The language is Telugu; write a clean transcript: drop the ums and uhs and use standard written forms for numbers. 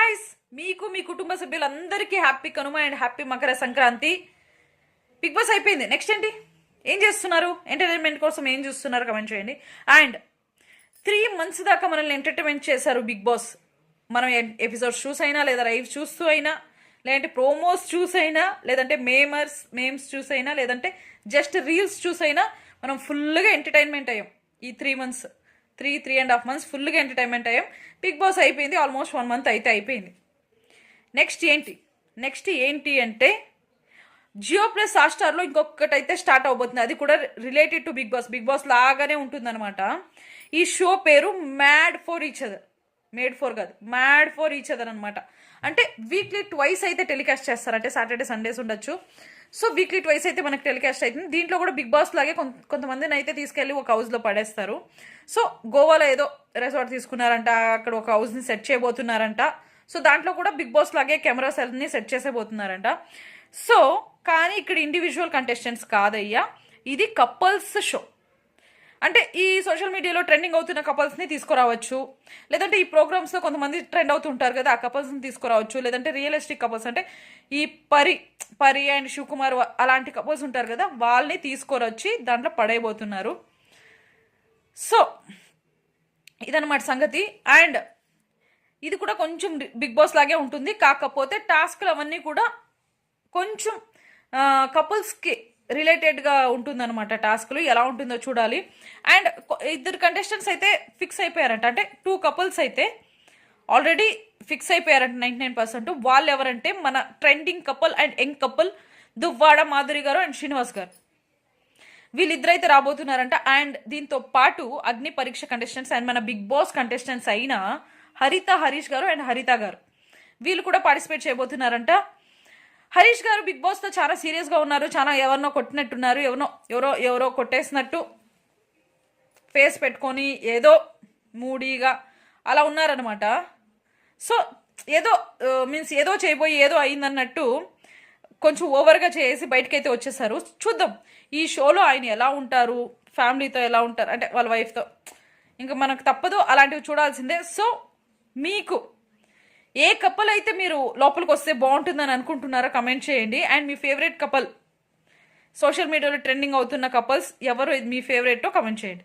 గాయ్స్, మీకు మీ కుటుంబ సభ్యులందరికీ happy Kanuma and happy Makar Sankranti. Big boss అయిపోయింది. నెక్స్ట్ ఏంటి, ఏం చేస్తున్నారు, ఎంటర్టైన్మెంట్ కోసం ఏం చూస్తున్నారు కమెంట్ చేయండి. అండ్ 3 months దాకా మనల్ని ఎంటర్టైన్మెంట్ చేశారు బిగ్ బాస్. మనం ఎపిసోడ్స్ చూసైనా, లేదా లైవ్ చూస్తూ అయినా, లేదంటే ప్రోమోస్ చూసైనా, లేదంటే మేమ్స్ చూసైనా, లేదంటే జస్ట్ రీల్స్ చూసైనా మనం ఫుల్గా ఎంటర్టైన్మెంట్ అయ్యాం. ఈ 3 months 3.5 months ఫుల్గా ఎంటర్టైన్మెంట్ అయ్యాం. బిగ్ బాస్ అయిపోయింది, ఆల్మోస్ట్ 1 month అయితే అయిపోయింది. నెక్స్ట్ ఏంటి అంటే జియో ప్లస్ హాట్‌స్టార్లో ఇంకొకటి అయితే స్టార్ట్ అవబోతుంది. అది కూడా రిలేటెడ్ టు బిగ్ బాస్ లాగానే ఉంటుందన్నమాట. ఈ షో పేరు మ్యాడ్ ఫర్ ఈచ్ అదర్ అనమాట. అంటే వీక్లీ ట్వైస్ అయితే టెలికాస్ట్ చేస్తారు. అంటే సాటర్డే సండేస్ ఉండొచ్చు. సో వీక్లీ ట్వైస్ అయితే మనకు టెలికాస్ట్ అవుతుంది. దీంట్లో కూడా బిగ్ బాస్ లాగే కొంతమందిని అయితే తీసుకెళ్ళి ఒక హౌస్లో పడేస్తారు. సో గోవాలో ఏదో రిసార్ట్ తీసుకున్నారంట, అక్కడ ఒక హౌస్ని సెట్ చేయబోతున్నారంట. సో దాంట్లో కూడా బిగ్ బాస్ లాగే కెమెరాస్ అన్ని సెట్ చేసేబోతున్నారంట. సో కానీ ఇక్కడ ఇండివిజువల్ కంటెస్టెంట్స్ కాదయ్యా, ఇది కపుల్స్ షో. అంటే ఈ సోషల్ మీడియాలో ట్రెండింగ్ అవుతున్న కపుల్స్ని తీసుకురావచ్చు, లేదంటే ఈ ప్రోగ్రామ్స్లో కొంతమంది ట్రెండ్ అవుతుంటారు కదా, ఆ కపుల్స్ని తీసుకురావచ్చు. లేదంటే రియలిస్టిక్ కపుల్స్ అంటే ఈ పరి అండ్ శివకుమార్ అలాంటి కపుల్స్ ఉంటారు కదా, వాళ్ళని తీసుకురొచ్చి దాంట్లో పడైపోతున్నారు. సో ఇదన్నమాట సంగతి. అండ్ ఇది కూడా కొంచెం బిగ్ బాస్ లాగే ఉంటుంది, కాకపోతే టాస్క్లు అవన్నీ కూడా కొంచెం కపుల్స్కి రిలేటెడ్గా ఉంటుందన్నమాట. టాస్క్లు ఎలా ఉంటుందో చూడాలి. అండ్ 2 కంటెస్టెంట్స్ అయితే ఫిక్స్ అయిపోయారంట. అంటే 2 couples అయితే ఆల్రెడీ ఫిక్స్ అయిపోయారంట 99%. వాళ్ళు ఎవరంటే మన trending couple and young couple Duvvada Madhuri గారు అండ్ శ్రీనివాస్ గారు. వీళ్ళిద్దరైతే రాబోతున్నారంట. అండ్ దీంతో పాటు అగ్ని పరీక్ష కంటెస్టెంట్స్ అండ్ మన బిగ్ బాస్ కంటెస్టెంట్స్ అయిన హరీష్ గారు అండ్ హరిత గారు, వీళ్ళు కూడా పార్టిసిపేట్ చేయబోతున్నారంట. హరీష్ గారు బిగ్ బాస్తో చాలా సీరియస్గా ఉన్నారు. చాలా ఎవరినో కొట్టినట్టున్నారు, ఎవరో కొట్టేసినట్టు ఫేస్ పెట్టుకొని ఏదో మూడీగా అలా ఉన్నారనమాట. సో ఏదో చేయబోయి ఏదో అయిందన్నట్టు కొంచెం ఓవర్గా చేసి బయటకైతే వచ్చేసారు. చూద్దాం ఈ షోలో ఆయన ఎలా ఉంటారు, ఫ్యామిలీతో ఎలా ఉంటారు, అంటే వాళ్ళ వైఫ్తో. ఇంకా మనకు తప్పదు, అలాంటివి చూడాల్సిందే. సో మీకు ఏ కపుల్ అయితే మీరు లోపలికి వస్తే బాగుంటుందని అనుకుంటున్నారో కమెంట్ చేయండి. And me favourite couple, social మీడియాలో ట్రెండింగ్ అవుతున్న కపుల్స్ ఎవరు మీ ఫేవరెట్టో కమెంట్ చేయండి.